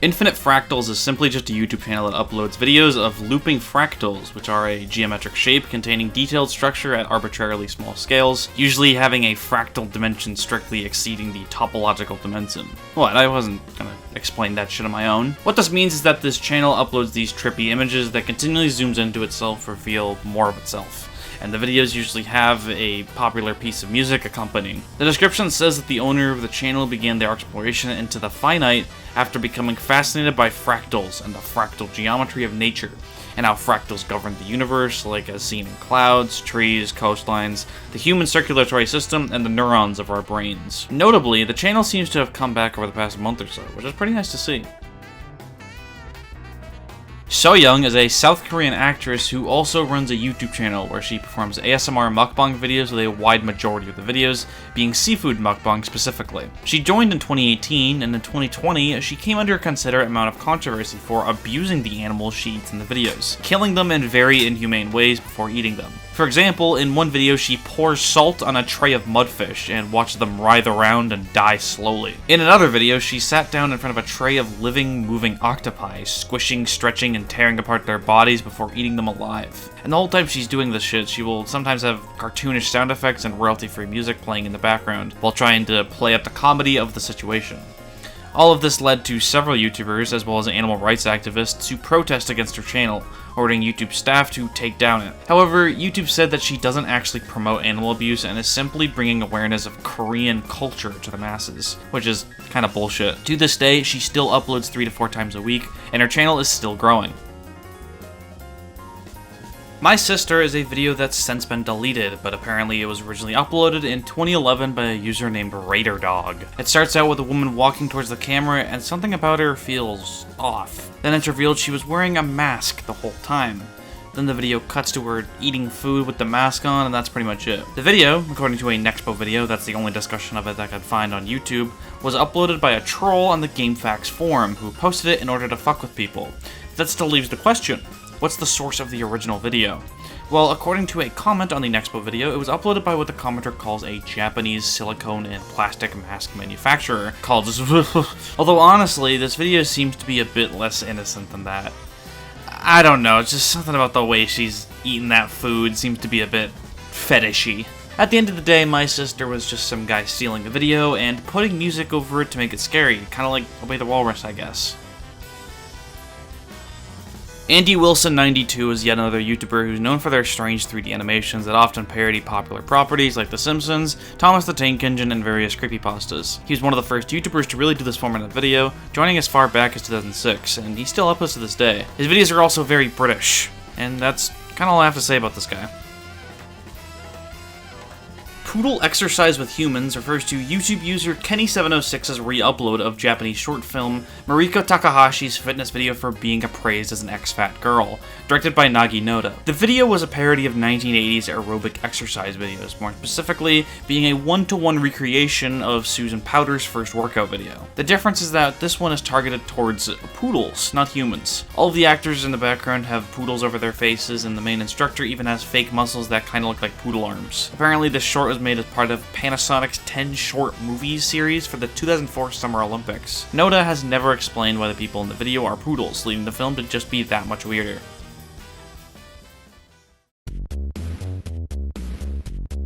Infinite Fractals is simply just a YouTube channel that uploads videos of looping fractals, which are a geometric shape containing detailed structure at arbitrarily small scales, usually having a fractal dimension strictly exceeding the topological dimension. What? I wasn't gonna explain that shit on my own. What this means is that this channel uploads these trippy images that continually zooms into itself to reveal more of itself, and the videos usually have a popular piece of music accompanying. The description says that the owner of the channel began their exploration into the finite after becoming fascinated by fractals and the fractal geometry of nature, and how fractals govern the universe, like as seen in clouds, trees, coastlines, the human circulatory system, and the neurons of our brains. Notably, the channel seems to have come back over the past month or so, which is pretty nice to see. So Young is a South Korean actress who also runs a YouTube channel where she performs ASMR mukbang videos, with a wide majority of the videos being seafood mukbang specifically. She joined in 2018, and in 2020 she came under a considerate amount of controversy for abusing the animals she eats in the videos, killing them in very inhumane ways before eating them. For example, in one video she pours salt on a tray of mudfish and watches them writhe around and die slowly. In another video, she sat down in front of a tray of living, moving octopi, squishing, stretching, and tearing apart their bodies before eating them alive. And the whole time she's doing this shit, she will sometimes have cartoonish sound effects and royalty-free music playing in the background, while trying to play up the comedy of the situation. All of this led to several YouTubers, as well as animal rights activists, to protest against her channel, ordering YouTube staff to take down it. However, YouTube said that she doesn't actually promote animal abuse and is simply bringing awareness of Korean culture to the masses, which is kind of bullshit. To this day, she still uploads 3 to 4 times a week, and her channel is still growing. My Sister is a video that's since been deleted, but apparently it was originally uploaded in 2011 by a user named RaiderDog. It starts out with a woman walking towards the camera, and something about her feels off. Then it's revealed she was wearing a mask the whole time. Then the video cuts to her eating food with the mask on, and that's pretty much it. The video, according to a Nexpo video, that's the only discussion of it that I could find on YouTube, was uploaded by a troll on the GameFAQs forum, who posted it in order to fuck with people. That still leaves the question: what's the source of the original video? Well, according to a comment on the Nexpo video, it was uploaded by what the commenter calls a Japanese silicone and plastic mask manufacturer called although honestly, this video seems to be a bit less innocent than that. I don't know, it's just something about the way she's eating that food seems to be a bit fetishy. At the end of the day, My Sister was just some guy stealing the video and putting music over it to make it scary, kinda like Obey the Walrus, I guess. Andy Wilson92 is yet another YouTuber who's known for their strange 3D animations that often parody popular properties like The Simpsons, Thomas the Tank Engine, and various creepypastas. He was one of the first YouTubers to really do this format of video, joining as far back as 2006, and he still uploads to this day. His videos are also very British, and that's kinda all I have to say about this guy. Poodle Exercise with Humans refers to YouTube user Kenny706's re-upload of Japanese short film Mariko Takahashi's fitness video for being appraised as an ex-fat girl, directed by Nagi Noda. The video was a parody of 1980s aerobic exercise videos, more specifically being a one-to-one recreation of Susan Powder's first workout video. The difference is that this one is targeted towards poodles, not humans. All of the actors in the background have poodles over their faces, and the main instructor even has fake muscles that kinda look like poodle arms. Apparently this short was made as part of Panasonic's 10 short movies series for the 2004 Summer Olympics. Noda has never explained why the people in the video are poodles, leaving the film to just be that much weirder.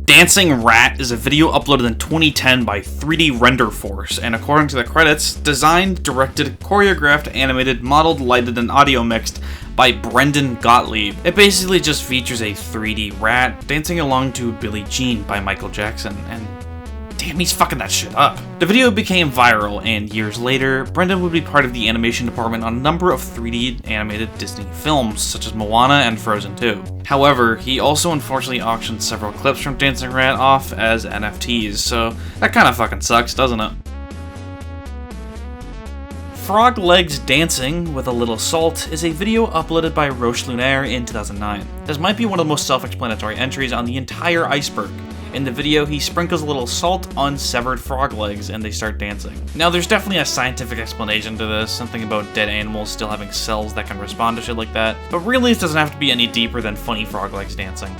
Dancing Rat is a video uploaded in 2010 by 3D Render Force, and according to the credits, designed, directed, choreographed, animated, modeled, lighted, and audio mixed by Brendan Gottlieb. It basically just features a 3D rat dancing along to Billie Jean by Michael Jackson, and damn, he's fucking that shit up. The video became viral, and years later, Brendan would be part of the animation department on a number of 3D animated Disney films, such as Moana and Frozen 2. However, he also unfortunately auctioned several clips from Dancing Rat off as NFTs, so that kinda fucking sucks, doesn't it? Frog Legs Dancing with a Little Salt is a video uploaded by Roche Lunaire in 2009. This might be one of the most self-explanatory entries on the entire Iceberg. In the video, he sprinkles a little salt on severed frog legs and they start dancing. Now, there's definitely a scientific explanation to this, something about dead animals still having cells that can respond to shit like that, but really it doesn't have to be any deeper than funny frog legs dancing.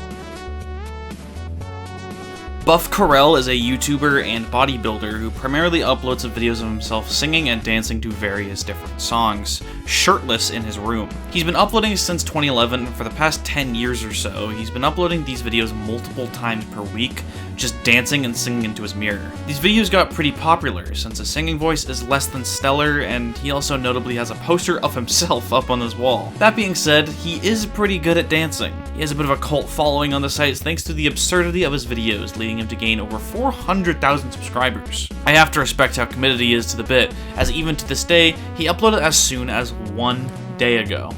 Buff Carell is a YouTuber and bodybuilder who primarily uploads videos of himself singing and dancing to various different songs, shirtless in his room. He's been uploading since 2011, and for the past 10 years or so, he's been uploading these videos multiple times per week, just dancing and singing into his mirror. These videos got pretty popular, since his singing voice is less than stellar, and he also notably has a poster of himself up on his wall. That being said, he is pretty good at dancing. He has a bit of a cult following on the site thanks to the absurdity of his videos, leading him to gain over 400,000 subscribers. I have to respect how committed he is to the bit, as even to this day, he uploaded as soon as 1 day ago.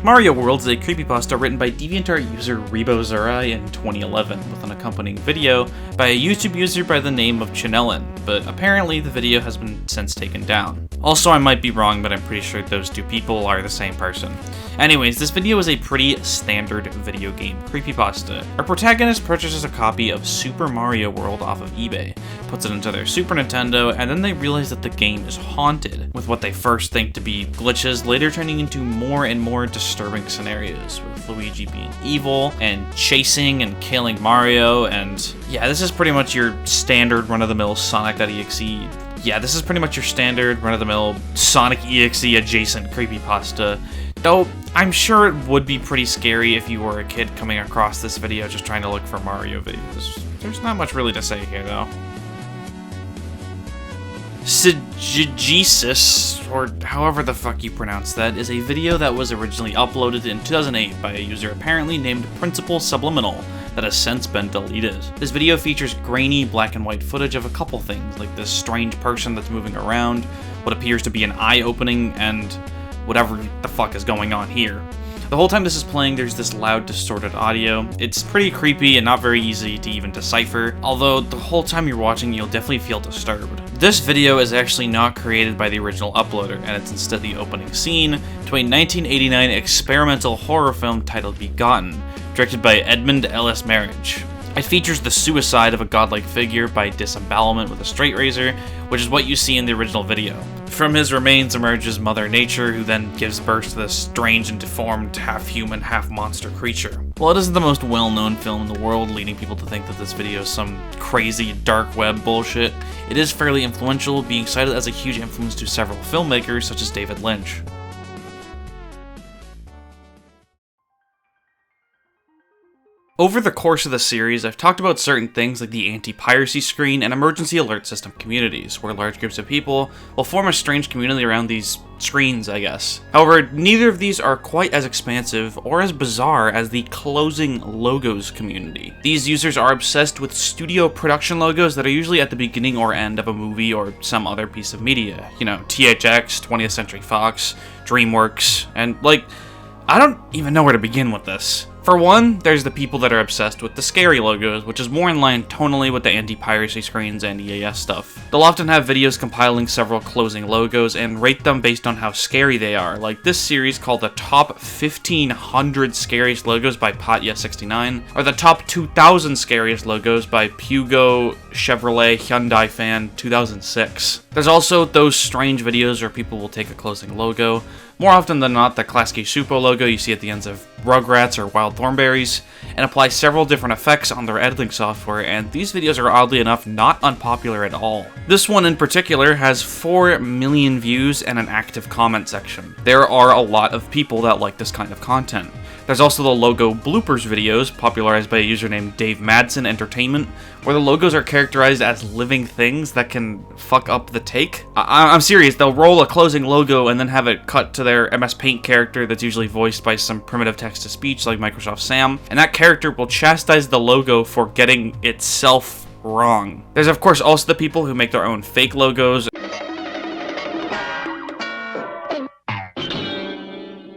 Mario World is a creepypasta written by DeviantArt user ReboZurai in 2011, with an accompanying video by a YouTube user by the name of Chanelin, but apparently the video has been since taken down. Also, I might be wrong, but I'm pretty sure those two people are the same person. Anyways, this video is a pretty standard video game creepypasta. Our protagonist purchases a copy of Super Mario World off of eBay, puts it into their Super Nintendo, and then they realize that the game is haunted, with what they first think to be glitches later turning into more and more disturbing scenarios, with Luigi being evil, and chasing and killing Mario, and yeah, this is pretty much your standard run-of-the-mill Sonic.exe. Yeah, this is pretty much your standard run-of-the-mill Sonic EXE adjacent creepypasta. Though, I'm sure it would be pretty scary if you were a kid coming across this video just trying to look for Mario videos. There's not much really to say here, though. Sigigesis, or however the fuck you pronounce that, is a video that was originally uploaded in 2008 by a user apparently named Principal Subliminal that has since been deleted. This video features grainy black and white footage of a couple things, like this strange person that's moving around, what appears to be an eye opening, and whatever the fuck is going on here. The whole time this is playing, there's this loud, distorted audio. It's pretty creepy and not very easy to even decipher, although the whole time you're watching, you'll definitely feel disturbed. This video is actually not created by the original uploader, and it's instead the opening scene to a 1989 experimental horror film titled Begotten, directed by Edmund Ellis Marriage. It features the suicide of a godlike figure by disembowelment with a straight razor, which is what you see in the original video. From his remains emerges Mother Nature, who then gives birth to this strange and deformed, half-human, half-monster creature. While it isn't the most well-known film in the world, leading people to think that this video is some crazy dark web bullshit, it is fairly influential, being cited as a huge influence to several filmmakers such as David Lynch. Over the course of the series, I've talked about certain things like the anti-piracy screen and emergency alert system communities, where large groups of people will form a strange community around these screens, I guess. However, neither of these are quite as expansive or as bizarre as the closing logos community. These users are obsessed with studio production logos that are usually at the beginning or end of a movie or some other piece of media. You know, THX, 20th Century Fox, DreamWorks, and I don't even know where to begin with this. For one, there's the people that are obsessed with the scary logos, which is more in line tonally with the anti-piracy screens and EAS stuff. They'll often have videos compiling several closing logos and rate them based on how scary they are, like this series called the Top 1500 Scariest Logos by Patya69, or the Top 2000 Scariest Logos by Pugo Chevrolet Hyundai Fan 2006. There's also those strange videos where people will take a closing logo, more often than not the Klasky Supo logo you see at the ends of Rugrats or Wild Thornberries, and apply several different effects on their editing software, and these videos are oddly enough not unpopular at all. This one in particular has 4 million views and an active comment section. There are a lot of people that like this kind of content. There's also the logo bloopers videos, popularized by a user named Dave Madsen Entertainment, where the logos are characterized as living things that can fuck up the take. I'm serious, they'll roll a closing logo and then have it cut to their MS Paint character that's usually voiced by some primitive text-to-speech like Microsoft Sam, and that character will chastise the logo for getting itself wrong. There's of course also the people who make their own fake logos,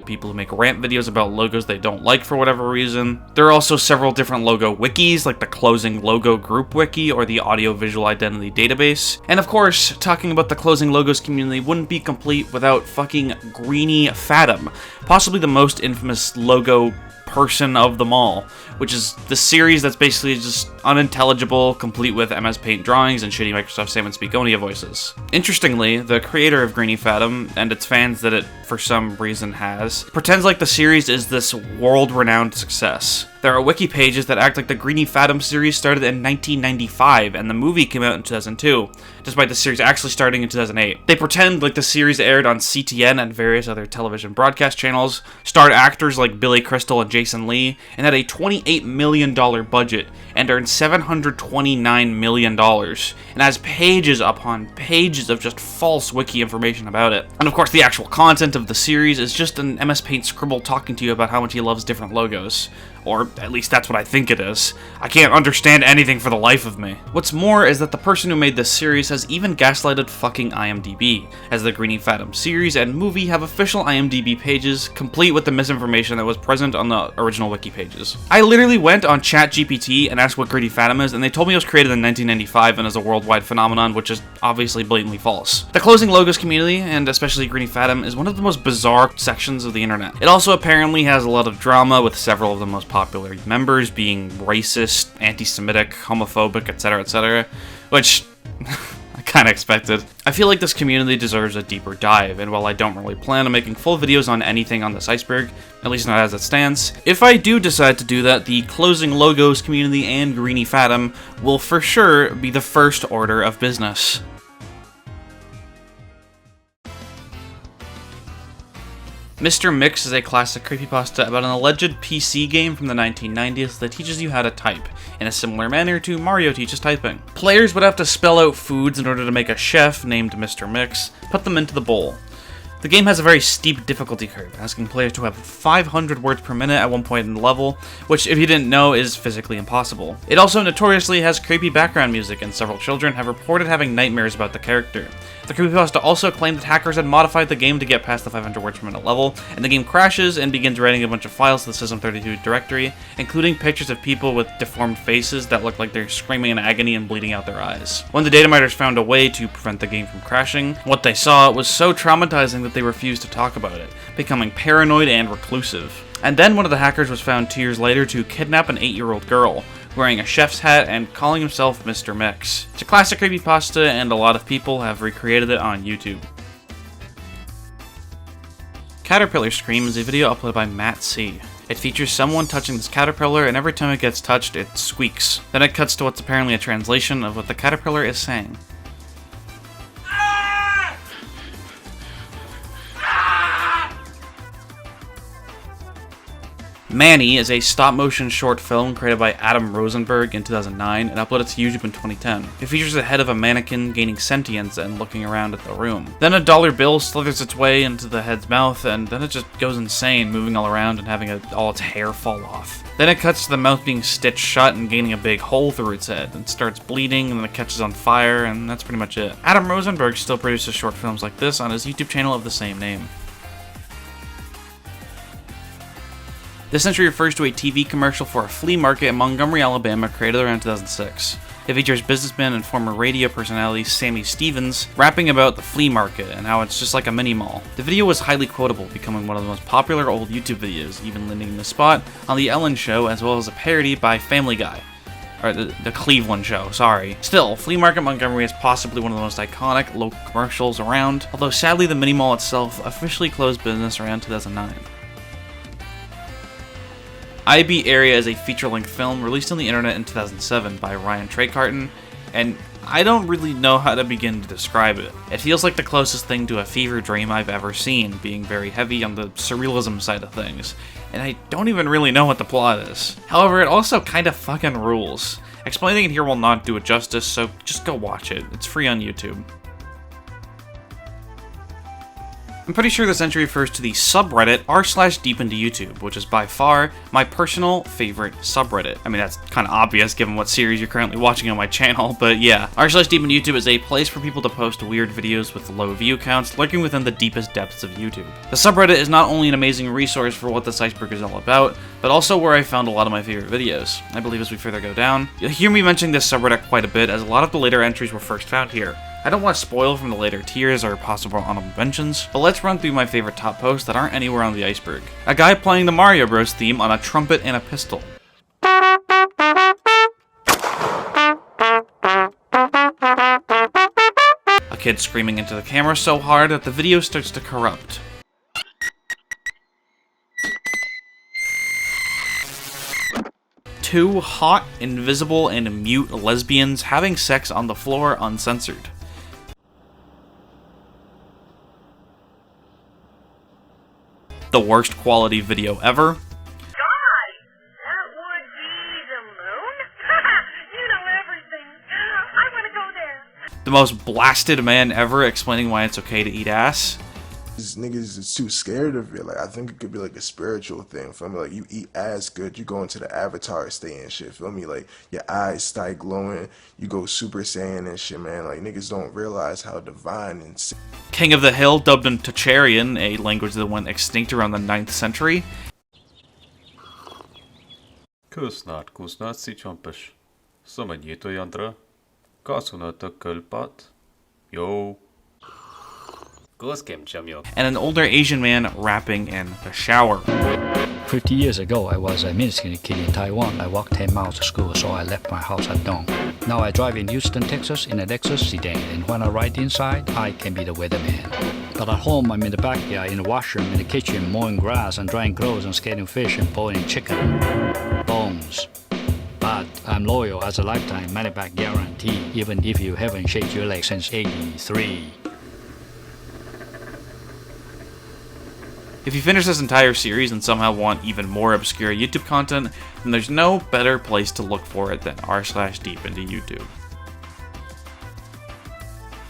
people who make rant videos about logos they don't like for whatever reason. There are also several different logo wikis, like the Closing Logo Group Wiki or the Audio Visual Identity Database. And of course, talking about the closing logos community wouldn't be complete without fucking Greenie Fathom, possibly the most infamous logo person of them all, which is the series that's basically just unintelligible, complete with MS Paint drawings and shitty Microsoft Sam and Speakonia voices. Interestingly, the creator of Greenie Fathom, and its fans that it for some reason has, pretends like the series is this world-renowned success. There are wiki pages that act like the Greenie Fathom series started in 1995 and the movie came out in 2002, despite the series actually starting in 2008. They pretend like the series aired on CTN and various other television broadcast channels, starred actors like Billy Crystal and Jason Lee, and had a $28 million budget, and earned $729 million, and has pages upon pages of just false wiki information about it. And of course, the actual content of the series is just an MS Paint scribble talking to you about how much he loves different logos. Or at least that's what I think it is. I can't understand anything for the life of me. What's more is that the person who made this series has even gaslighted fucking IMDb, as the Greenie Fathom series and movie have official IMDb pages, complete with the misinformation that was present on the original wiki pages. I literally went on ChatGPT and asked what Greenie Fathom is, and they told me it was created in 1995 and is a worldwide phenomenon, which is obviously blatantly false. The closing logos community, and especially Greenie Fathom, is one of the most bizarre sections of the internet. It also apparently has a lot of drama, with several of the most popular members being racist, anti-Semitic, homophobic, etc., which I kinda expected. I feel like this community deserves a deeper dive, and while I don't really plan on making full videos on anything on this iceberg, at least not as it stands, if I do decide to do that, the closing logos community and Greenie Fathom will for sure be the first order of business. Mr. Mix is a classic creepypasta about an alleged PC game from the 1990s that teaches you how to type, in a similar manner to Mario teaches typing. Players would have to spell out foods in order to make a chef named Mr. Mix, put them into the bowl. The game has a very steep difficulty curve, asking players to have 500 words per minute at one point in the level, which if you didn't know is physically impossible. It also notoriously has creepy background music, and several children have reported having nightmares about the character. The creepypasta also claimed that hackers had modified the game to get past the 500 words per minute level, and the game crashes and begins writing a bunch of files to the System32 directory, including pictures of people with deformed faces that look like they're screaming in agony and bleeding out their eyes. When the data miners found a way to prevent the game from crashing, what they saw was so traumatizing that they refused to talk about it, becoming paranoid and reclusive. And then one of the hackers was found 2 years later to kidnap an 8-year-old girl, wearing a chef's hat and calling himself Mr. Mix. It's a classic creepypasta, and a lot of people have recreated it on YouTube. Caterpillar Scream is a video uploaded by Matt C. It features someone touching this caterpillar, and every time it gets touched, it squeaks. Then it cuts to what's apparently a translation of what the caterpillar is saying. Manny is a stop-motion short film created by Adam Rosenberg in 2009 and uploaded to YouTube in 2010. It features the head of a mannequin gaining sentience and looking around at the room. Then a dollar bill slithers its way into the head's mouth, and then it just goes insane, moving all around and having all its hair fall off. Then it cuts to the mouth being stitched shut and gaining a big hole through its head, and starts bleeding, and then it catches on fire, and that's pretty much it. Adam Rosenberg still produces short films like this on his YouTube channel of the same name. This entry refers to a TV commercial for a flea market in Montgomery, Alabama, created around 2006. It features businessman and former radio personality Sammy Stevens rapping about the flea market and how it's just like a mini mall. The video was highly quotable, becoming one of the most popular old YouTube videos, even landing the spot on The Ellen Show, as well as a parody by Family Guy. Or the Cleveland Show, sorry. Still, Flea Market Montgomery is possibly one of the most iconic local commercials around, although sadly the mini mall itself officially closed business around 2009. IB Area is a feature-length film released on the internet in 2007 by Ryan Trecarton, and I don't really know how to begin to describe it. It feels like the closest thing to a fever dream I've ever seen, being very heavy on the surrealism side of things, and I don't even really know what the plot is. However, it also kinda fucking rules. Explaining it here will not do it justice, so just go watch it. It's free on YouTube. I'm pretty sure this entry refers to the subreddit r/deepintoyoutube, which is by far my personal favorite subreddit. I mean, that's kind of obvious given what series you're currently watching on my channel, but yeah. r/deepintoyoutube is a place for people to post weird videos with low view counts, lurking within the deepest depths of YouTube. The subreddit is not only an amazing resource for what this iceberg is all about, but also where I found a lot of my favorite videos. I believe as we further go down, you'll hear me mentioning this subreddit quite a bit, as a lot of the later entries were first found here. I don't want to spoil from the later tiers or possible honorable mentions, but let's run through my favorite top posts that aren't anywhere on the iceberg. A guy playing the Mario Bros theme on a trumpet and a pistol. A kid screaming into the camera so hard that the video starts to corrupt. Two hot, invisible, and mute lesbians having sex on the floor uncensored. The worst quality video ever. God, that would be the moon? You know everything. I want to go there. The most blasted man ever explaining why it's okay to eat ass. These niggas is too scared of it. Like, I think it could be like a spiritual thing. Feel me? Like, you eat ass good, you go into the avatar state and shit. Feel me? Like, your eyes start glowing, you go Super Saiyan and shit, man. Like, niggas don't realize how divine and King of the Hill, dubbed in Tocharian, a language that went extinct around the 9th century. Kusnat si chompish. Samanito yandra. Kasunata kulpat. Yo. And an older Asian man rapping in the shower. 50 years ago, I was a minuscule kid in Taiwan. I walked 10 miles to school, so I left my house at dawn. Now I drive in Houston, Texas in a Lexus sedan, and when I ride inside, I can be the weatherman. But at home, I'm in the backyard, in the washroom, in the kitchen, mowing grass and drying clothes and scaling fish and boiling chicken. Bones. But I'm loyal as a lifetime money-back guarantee, even if you haven't shaked your leg since '83. If you finish this entire series and somehow want even more obscure YouTube content, then there's no better place to look for it than r/deepintoyoutube.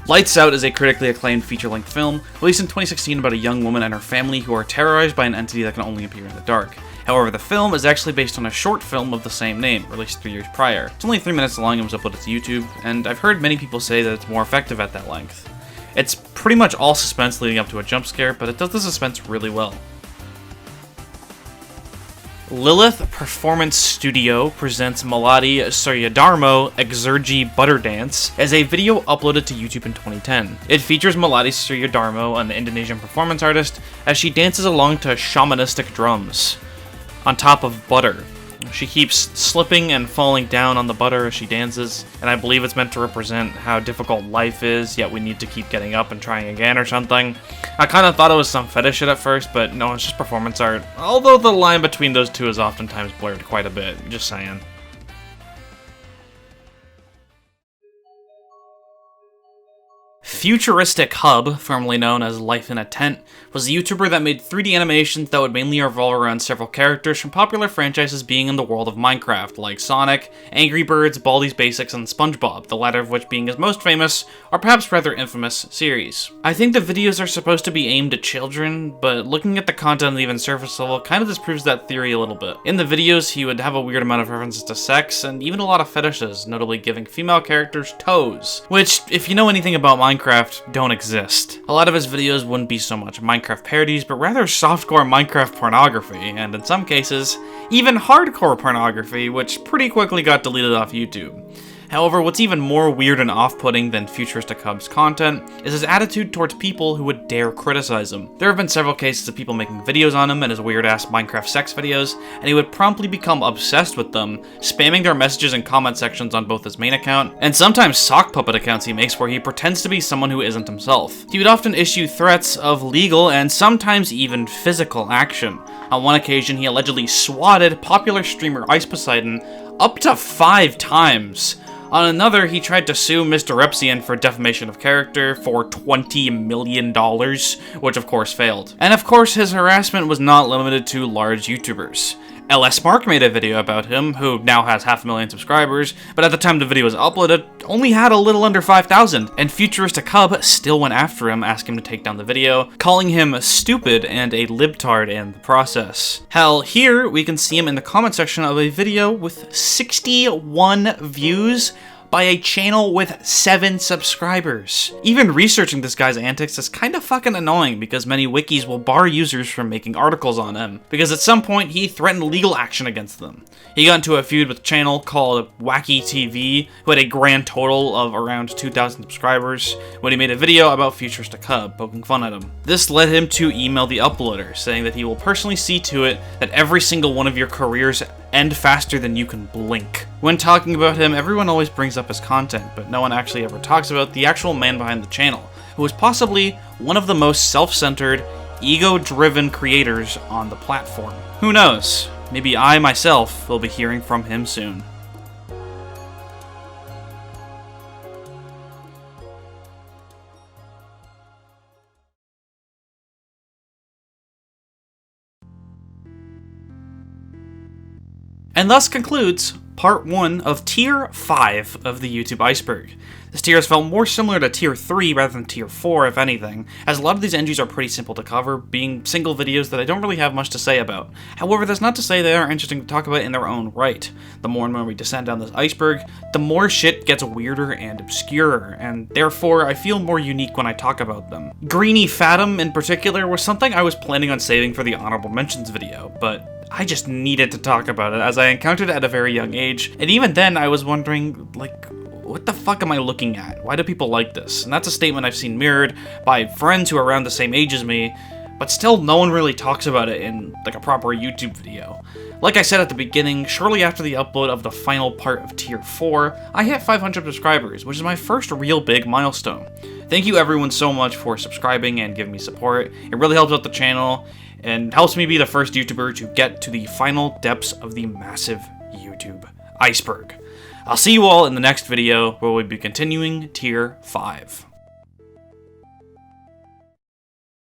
Lights Out is a critically acclaimed feature-length film released in 2016 about a young woman and her family who are terrorized by an entity that can only appear in the dark. However, the film is actually based on a short film of the same name, released 3 years prior. It's only 3 minutes long and was uploaded to YouTube, and I've heard many people say that it's more effective at that length. It's pretty much all suspense leading up to a jump scare, but it does the suspense really well. Lilith Performance Studio presents Maladi Suryadharmo Exurgi Butter Dance as a video uploaded to YouTube in 2010. It features Maladi Suryadharmo, an Indonesian performance artist, as she dances along to shamanistic drums on top of butter. She keeps slipping and falling down on the butter as she dances, and I believe it's meant to represent how difficult life is, yet we need to keep getting up and trying again or something. I kind of thought it was some fetish shit at first, but no, it's just performance art, although the line between those two is oftentimes blurred quite a bit, just saying. Futuristic Hub, formerly known as Life in a Tent, was a YouTuber that made 3D animations that would mainly revolve around several characters from popular franchises being in the world of Minecraft, like Sonic, Angry Birds, Baldi's Basics, and SpongeBob, the latter of which being his most famous, or perhaps rather infamous, series. I think the videos are supposed to be aimed at children, but looking at the content at even surface level kind of disproves that theory a little bit. In the videos, he would have a weird amount of references to sex, and even a lot of fetishes, notably giving female characters toes, which, if you know anything about Minecraft, don't exist. A lot of his videos wouldn't be so much Minecraft parodies, but rather softcore Minecraft pornography, and in some cases, even hardcore pornography, which pretty quickly got deleted off YouTube. However, what's even more weird and off-putting than Futuristic Hub's content is his attitude towards people who would dare criticize him. There have been several cases of people making videos on him and his weird-ass Minecraft sex videos, and he would promptly become obsessed with them, spamming their messages and comment sections on both his main account, and sometimes sock puppet accounts he makes where he pretends to be someone who isn't himself. He would often issue threats of legal and sometimes even physical action. On one occasion, he allegedly swatted popular streamer Ice Poseidon up to 5 times. On another, he tried to sue Mr. Repsian for defamation of character for $20 million, which of course failed. And of course, his harassment was not limited to large YouTubers. LS Mark made a video about him, who now has 500,000 subscribers, but at the time the video was uploaded, only had a little under 5,000, and Futuristic Hub still went after him, asking him to take down the video, calling him stupid and a libtard in the process. Hell, here we can see him in the comment section of a video with 61 views, by a channel with 7 subscribers. Even researching this guy's antics is kinda fucking annoying because many wikis will bar users from making articles on him, because at some point he threatened legal action against them. He got into a feud with a channel called Wacky TV, who had a grand total of around 2,000 subscribers, when he made a video about Futuristic Hub, poking fun at him. This led him to email the uploader, saying that he will personally see to it that every single one of your careers end faster than you can blink. When talking about him, everyone always brings up his content, but no one actually ever talks about the actual man behind the channel, who is possibly one of the most self-centered, ego-driven creators on the platform. Who knows? Maybe I, myself, will be hearing from him soon. And thus concludes Part 1 of Tier 5 of the YouTube Iceberg. This tier has felt more similar to Tier 3 rather than Tier 4, if anything, as a lot of these entries are pretty simple to cover, being single videos that I don't really have much to say about. However, that's not to say they aren't interesting to talk about in their own right. The more and more we descend down this iceberg, the more shit gets weirder and obscure, and therefore I feel more unique when I talk about them. Greeny Fathom, in particular, was something I was planning on saving for the honorable mentions video, but I just needed to talk about it, as I encountered it at a very young age, and even then I was wondering, like, what the fuck am I looking at? Why do people like this? And that's a statement I've seen mirrored by friends who are around the same age as me, but still no one really talks about it in, like, a proper YouTube video. Like I said at the beginning, shortly after the upload of the final part of Tier 4, I hit 500 subscribers, which is my first real big milestone. Thank you everyone so much for subscribing and giving me support. It really helps out the channel, and helps me be the first YouTuber to get to the final depths of the massive YouTube iceberg. I'll see you all in the next video, where we'll be continuing Tier 5.